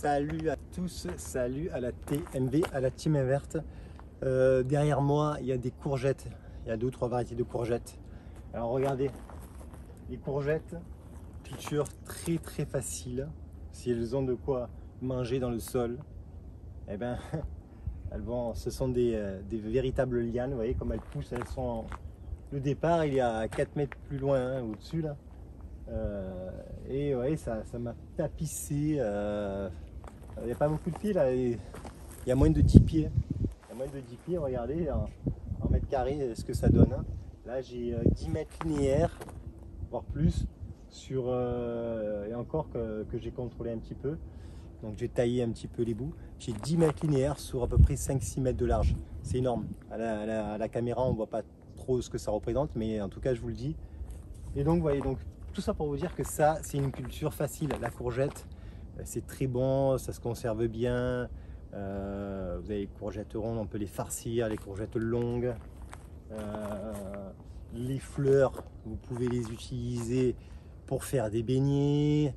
Salut à tous, salut à la TMV, à la Team Inverte. Derrière moi, il y a des courgettes. Il y a 2 ou 3 variétés de courgettes. Alors regardez, les courgettes, culture très facile. Si elles ont de quoi manger dans le sol, eh ben, ce sont des véritables lianes. Vous voyez comme elles poussent, elles sont. Le départ, il y a 4 mètres plus loin, hein, au-dessus là. Et ouais, ça m'a tapissé. Il n'y a pas beaucoup de pieds là. Il y a moins de 10 pieds. Il y a moins de 10 pieds, regardez en mètres carrés ce que ça donne. Hein. Là j'ai 10 mètres linéaires, voire plus, sur, et encore que j'ai contrôlé un petit peu. Donc j'ai taillé un petit peu les bouts. J'ai 10 mètres linéaires sur à peu près 5-6 mètres de large. C'est énorme. À la caméra on ne voit pas trop ce que ça représente, mais en tout cas je vous le dis. Et donc, vous voyez, donc, tout ça pour vous dire que ça, c'est une culture facile. La courgette, c'est très bon, ça se conserve bien. Vous avez les courgettes rondes, on peut les farcir, les courgettes longues. Les fleurs, vous pouvez les utiliser pour faire des beignets.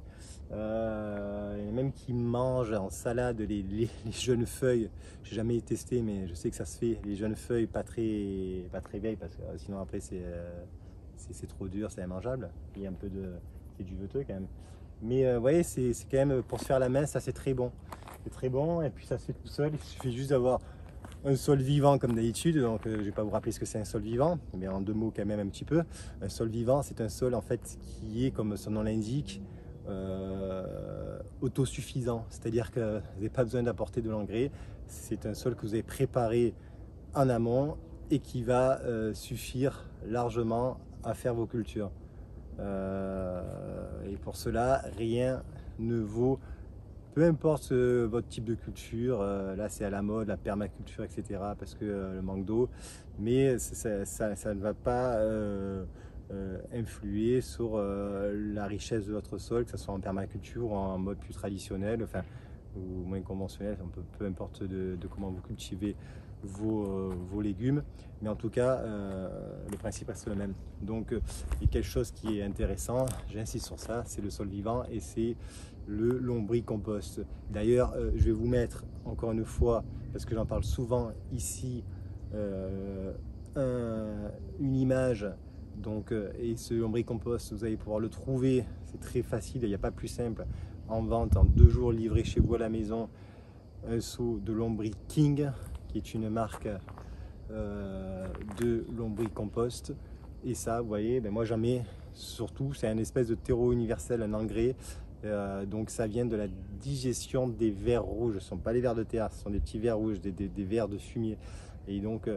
Il y en a même qui mangent en salade les jeunes feuilles. J'ai jamais testé, mais je sais que ça se fait. Les jeunes feuilles pas très vieilles, parce que sinon après c'est trop dur, c'est immangeable. Il y a un peu de, c'est du veteux quand même. Mais vous voyez, c'est quand même pour se faire la main, ça c'est très bon. C'est très bon et puis ça se fait tout seul. Il suffit juste d'avoir un sol vivant comme d'habitude. Donc je vais pas vous rappeler ce que c'est un sol vivant, mais en 2 mots quand même un petit peu. Un sol vivant, c'est un sol en fait qui est, comme son nom l'indique, autosuffisant. C'est-à-dire que vous n'avez pas besoin d'apporter de l'engrais. C'est un sol que vous avez préparé en amont et qui va suffire largement à faire vos cultures. Et pour cela, rien ne vaut, peu importe votre type de culture, là c'est à la mode, la permaculture, etc. parce que le manque d'eau, mais ça ne va pas influer sur la richesse de votre sol, que ce soit en permaculture ou en mode plus traditionnel, enfin, ou moins conventionnel, peu importe de comment vous cultivez vos légumes, mais en tout cas le principe reste le même. Donc il y a quelque chose qui est intéressant, j'insiste sur ça, c'est le sol vivant et c'est le lombricompost. D'ailleurs je vais vous mettre encore une fois, parce que j'en parle souvent ici, une image. Donc, et ce lombricompost, vous allez pouvoir le trouver, c'est très facile, il n'y a pas plus simple, en vente en 2 jours, livré chez vous à la maison. Un seau de Lombriking, qui est une marque de lombricompost. Et ça, vous voyez, ben moi j'en mets surtout, c'est un espèce de terreau universel, un engrais. Donc ça vient de la digestion des vers rouges. Ce ne sont pas les vers de terre, ce sont des petits vers rouges, des vers de fumier. Et donc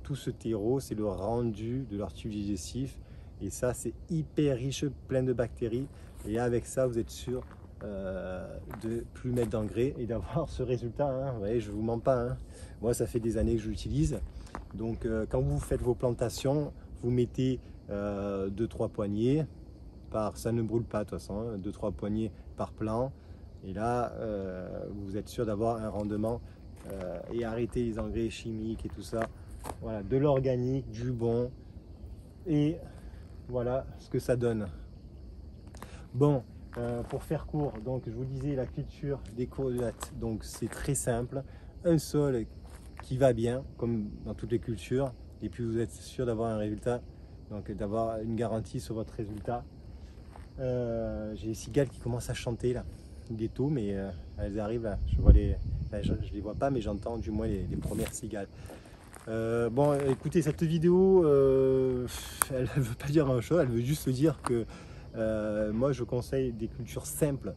tout ce terreau, c'est le rendu de leur tube digestif. Et ça, c'est hyper riche, plein de bactéries. Et avec ça, vous êtes sûr de plus mettre d'engrais et d'avoir ce résultat. Hein. Vous voyez, je vous mens pas. Hein. Moi, ça fait des années que je l'utilise. Donc, quand vous faites vos plantations, vous mettez 2-3 poignées par, ça ne brûle pas de toute façon, hein, 2-3 poignées par plant. Et là, vous êtes sûr d'avoir un rendement et arrêter les engrais chimiques et tout ça. Voilà, de l'organique, du bon. Et voilà ce que ça donne. Bon. Pour faire court, donc je vous disais la culture des courgettes, donc c'est très simple, un sol qui va bien comme dans toutes les cultures et puis vous êtes sûr d'avoir un résultat, donc d'avoir une garantie sur votre résultat. J'ai les cigales qui commencent à chanter là, il est tôt mais elles arrivent là, je vois je les vois pas mais j'entends du moins les premières cigales. Bon écoutez, cette vidéo elle ne veut pas dire grand chose, elle veut juste dire que moi je conseille des cultures simples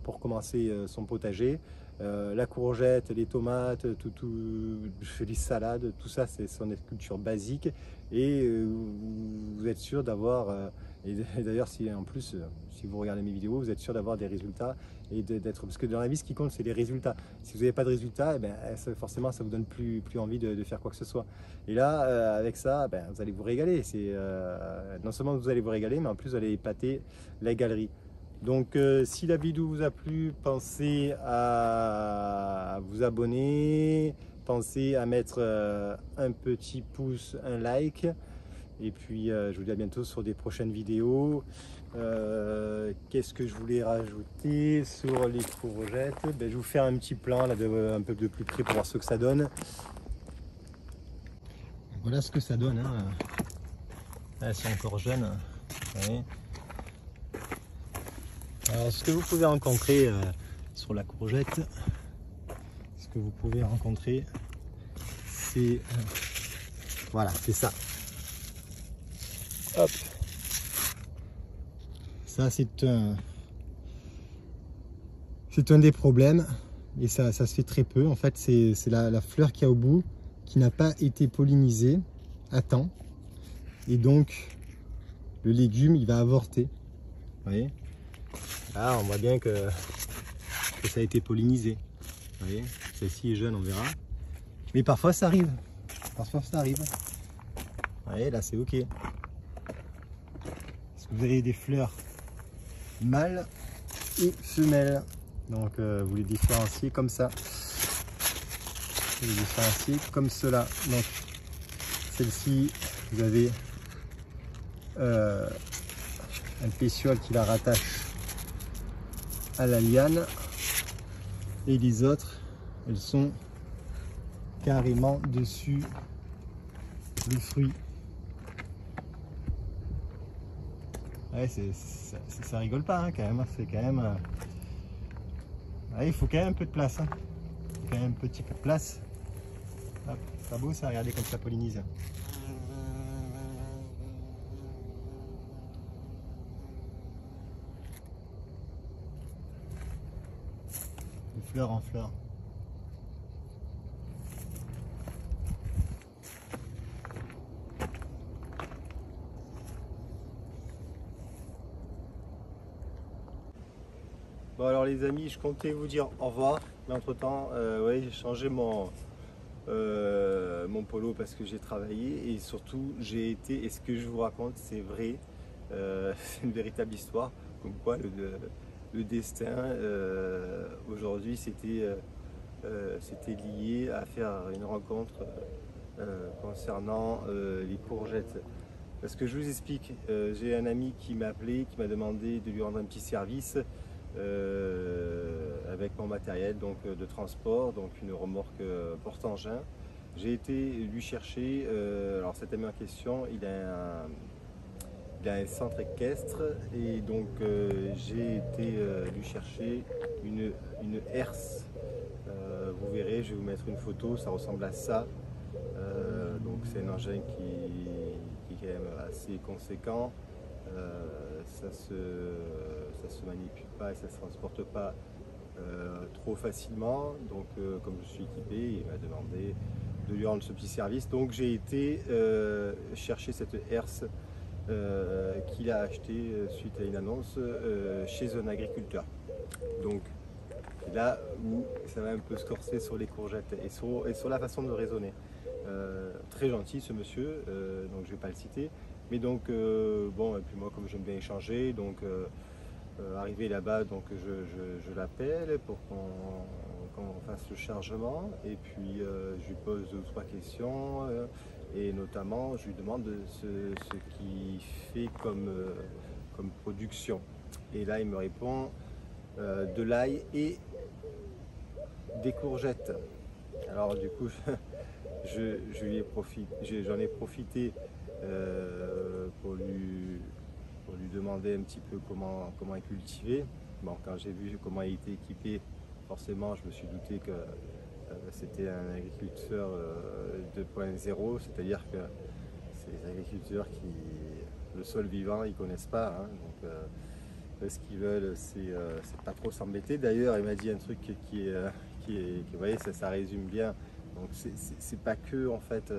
pour commencer son potager. La courgette, les tomates, les salades, tout ça ce sont des cultures basiques et vous êtes sûr d'avoir, et d'ailleurs si en plus si vous regardez mes vidéos, vous êtes sûr d'avoir des résultats et d'être, parce que dans la vie ce qui compte c'est les résultats. Si vous n'avez pas de résultats, eh ben, forcément ça vous donne plus envie de faire quoi que ce soit. Et là avec ça, ben, vous allez vous régaler. Non seulement vous allez vous régaler, mais en plus vous allez épater la galerie. Donc si la vidéo vous a plu, pensez à vous abonner, pensez à mettre un petit pouce, un like. Et puis je vous dis à bientôt sur des prochaines vidéos. Qu'est-ce que je voulais rajouter sur les courgettes? Ben, je vais vous faire un petit plan là, un peu de plus près pour voir ce que ça donne. Voilà ce que ça donne. Hein. Là, elles sont encore jeunes. Ouais. Alors, ce que vous pouvez rencontrer sur la courgette, ce que vous pouvez rencontrer, c'est voilà, c'est ça. Hop. Ça, c'est un des problèmes, et ça se fait très peu. En fait, c'est la fleur qu'il y a au bout qui n'a pas été pollinisée à temps, et donc le légume il va avorter. Vous voyez, là on voit bien que ça a été pollinisé. Vous voyez, celle-ci est jeune, on verra, mais parfois ça arrive. Parfois ça arrive. Vous voyez, là c'est ok. Parce que vous avez des fleurs mâles et femelles. Donc vous les différenciez comme ça. Vous les différenciez comme cela. Donc celle-ci, vous avez un pétiole qui la rattache à la liane. Et les autres, elles sont carrément dessus le fruit. Ouais, ça rigole pas hein, quand même. C'est quand même. Ouais, il faut quand même un peu de place. Hein. Il faut quand même un petit peu de place. Hop, pas beau ça, regardez comme ça pollinise. De fleur en fleur. Bon alors les amis, je comptais vous dire au revoir, mais entre temps, ouais, j'ai changé mon polo parce que j'ai travaillé et surtout j'ai été, et ce que je vous raconte c'est vrai, c'est une véritable histoire, comme quoi le destin aujourd'hui c'était lié à faire une rencontre concernant les courgettes. Parce que je vous explique, j'ai un ami qui m'a appelé, qui m'a demandé de lui rendre un petit service avec mon matériel donc, de transport, donc une remorque porte-engin. J'ai été lui chercher, alors cet ami en question, il a un centre équestre et donc j'ai été lui chercher une herse. Vous verrez, je vais vous mettre une photo, ça ressemble à ça. Donc c'est un engin qui est quand même assez conséquent. Ça se manipule pas et ça se transporte pas trop facilement. Donc comme je suis équipé, il m'a demandé de lui rendre ce petit service. Donc j'ai été chercher cette herse qu'il a acheté suite à une annonce chez un agriculteur. Donc là où ça va un peu se corser sur les courgettes et sur la façon de raisonner. Très gentil ce monsieur, donc je vais pas le citer. Mais donc bon, et puis moi comme j'aime bien échanger, donc arrivé là-bas, donc je l'appelle pour qu'on fasse le chargement et puis je lui pose 2 ou 3 questions et notamment je lui demande ce qu'il fait comme production. Et là il me répond de l'ail et des courgettes. Alors du coup j'en ai profité pour lui demander un petit peu comment il cultivait. Bon, quand j'ai vu comment il était équipé, forcément je me suis douté que c'était un agriculteur 2.0, c'est-à-dire que c'est des agriculteurs qui, le sol vivant, ils connaissent pas. Hein, donc ce qu'ils veulent, c'est pas trop s'embêter. D'ailleurs, il m'a dit un truc qui vous voyez, ça résume bien. Donc c'est pas que en fait,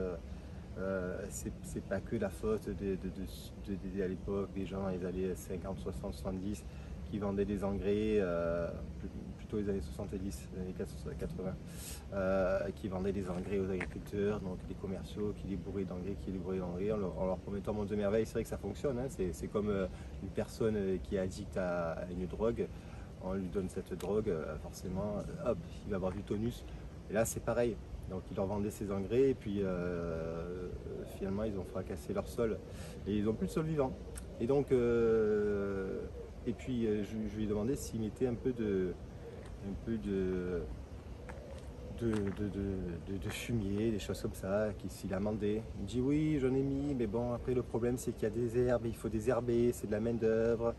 c'est pas que la faute à l'époque des gens, les années 50, 60, 70 qui vendaient des engrais, plutôt les années 70, les années 80, qui vendaient des engrais aux agriculteurs, donc les commerciaux qui les bourraient d'engrais, en leur promettant monde de merveille. C'est vrai que ça fonctionne, hein, c'est comme une personne qui est addict à une drogue, on lui donne cette drogue, forcément, hop, il va avoir du tonus. Et là c'est pareil. Donc ils leur vendaient ces engrais et puis finalement ils ont fracassé leur sol et ils n'ont plus de sol vivant. Et donc et puis je lui ai demandé s'il mettait un peu de fumier, des choses comme ça, s'il amendait. Il me dit oui, j'en ai mis, mais bon, après le problème c'est qu'il y a des herbes, il faut désherber, c'est de la main d'œuvre.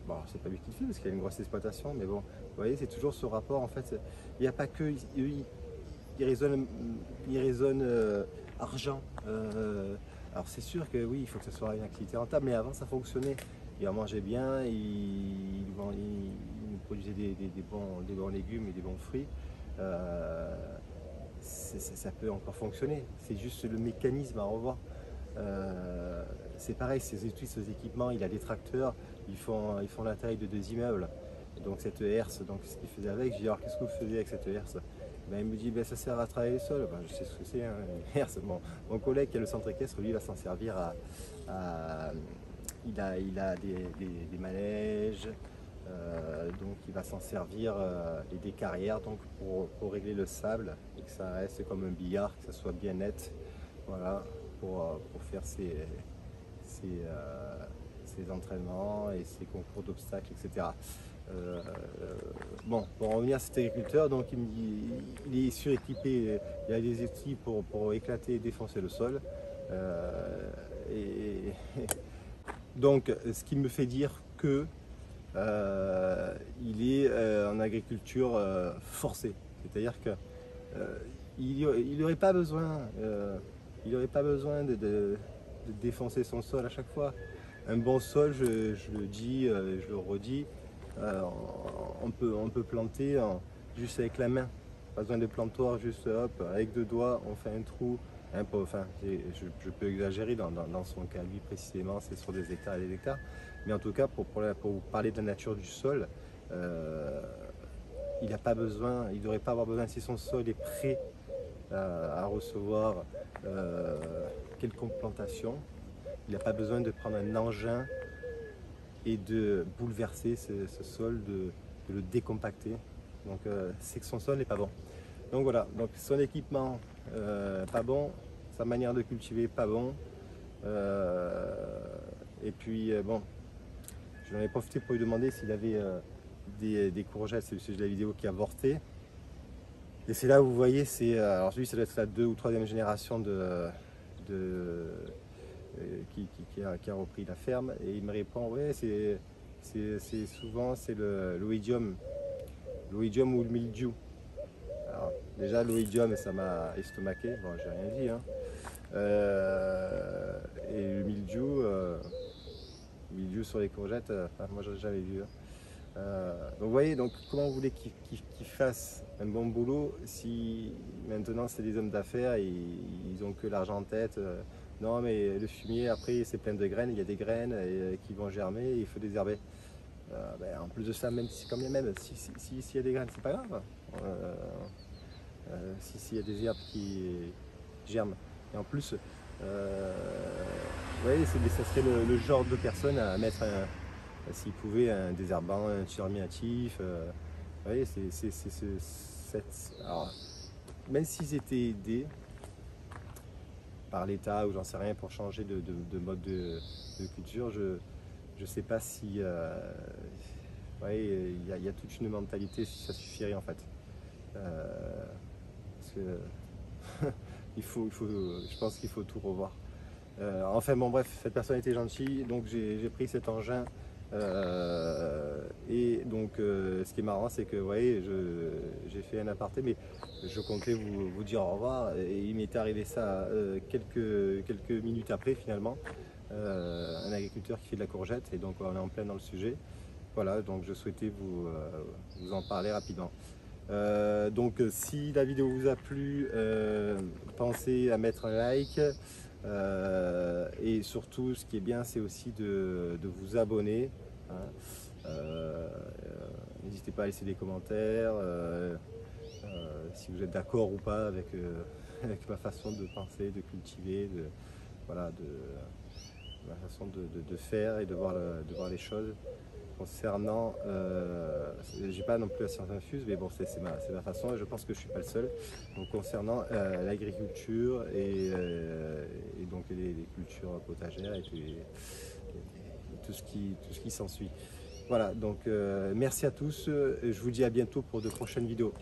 Bon, c'est pas lui qui le fait parce qu'il y a une grosse exploitation, mais bon, vous voyez, c'est toujours ce rapport. En fait, il n'y a pas que ils raisonnent, argent. Alors c'est sûr que oui, il faut que ce soit une activité rentable, mais avant ça fonctionnait. Ils en mangeaient bien, ils nous produisaient des bons légumes et des bons fruits. Ça peut encore fonctionner. C'est juste le mécanisme à revoir. C'est pareil, ces équipements, il a des tracteurs, ils font la taille de 2 immeubles. Et donc cette herse, donc ce qu'il faisait avec, je dis alors qu'est-ce que vous faisiez avec cette herse? Ben, il me dit ben, ça sert à travailler le sol. Ben, je sais ce que c'est, hein, une herse. Bon, mon collègue qui a le centre équestre, lui, il va s'en servir il a des manèges, donc il va s'en servir et des carrières donc pour régler le sable et que ça reste comme un billard, que ça soit bien net, voilà, pour faire ses entraînements et ses concours d'obstacles, etc. Bon, pour revenir à cet agriculteur, donc il est suréquipé, il a des outils pour éclater et défoncer le sol. Et donc, ce qui me fait dire que il est en agriculture forcée, c'est-à-dire que il n'aurait pas besoin, de défoncer son sol à chaque fois. Un bon sol, je le dis, je le redis, on peut planter juste avec la main. Pas besoin de plantoir, juste hop, avec 2 doigts, on fait un trou. Enfin, je peux exagérer dans son cas, lui précisément, c'est sur des hectares et des hectares. Mais en tout cas, pour vous parler de la nature du sol, il n'a pas besoin, il ne devrait pas avoir besoin, si son sol est prêt à recevoir quelconque plantation, il n'a pas besoin de prendre un engin et de bouleverser ce sol, de le décompacter. Donc c'est que son sol n'est pas bon. Donc voilà, donc son équipement pas bon, sa manière de cultiver pas bon. Et puis bon, j'en ai profité pour lui demander s'il avait des courgettes, c'est le sujet de la vidéo qui a avorté. Et c'est là où vous voyez, alors lui ça doit être la 2e ou 3e génération qui a repris la ferme, et il me répond ouais, c'est souvent c'est l'oïdium ou le mildiou. Alors déjà l'oïdium ça m'a estomaqué, bon j'ai rien dit, hein. Et le mildiou sur les courgettes, moi j'en ai jamais vu, hein. Donc vous voyez, donc comment vous voulez qu'ils fassent un bon boulot si maintenant c'est des hommes d'affaires et ils ont que l'argent en tête. Non mais le fumier après c'est plein de graines, il y a des graines qui vont germer et il faut désherber. En plus de ça, même si quand même s'il y a des graines, c'est pas grave. S'il y a des herbes qui germent. Et en plus, vous voyez, ça serait le genre de personne à mettre s'il pouvait un désherbant, un germinatif. Vous voyez, alors, même s'ils étaient aidés par l'État ou j'en sais rien pour changer de mode de culture, je ne sais pas si vous voyez, il y a toute une mentalité si ça suffirait en fait. Parce que je pense qu'il faut tout revoir. Enfin bon bref, cette personne était gentille, donc j'ai pris cet engin. Et donc ce qui est marrant c'est que vous voyez, j'ai fait un aparté, mais je comptais vous dire au revoir et il m'est arrivé ça quelques minutes après finalement. Un agriculteur qui fait de la courgette, et donc on est en plein dans le sujet. Voilà, donc je souhaitais vous en parler rapidement. Donc si la vidéo vous a plu, pensez à mettre un like. Et surtout, ce qui est bien, c'est aussi de vous abonner, hein. N'hésitez pas à laisser des commentaires, si vous êtes d'accord ou pas avec, avec ma façon de penser, de cultiver, voilà, ma façon de faire et de voir les choses. concernant, j'ai pas non plus la science infuse, mais bon, c'est ma façon et je pense que je suis pas le seul. Donc concernant l'agriculture et donc les cultures potagères et tout ce qui s'ensuit. Voilà, donc merci à tous, je vous dis à bientôt pour de prochaines vidéos.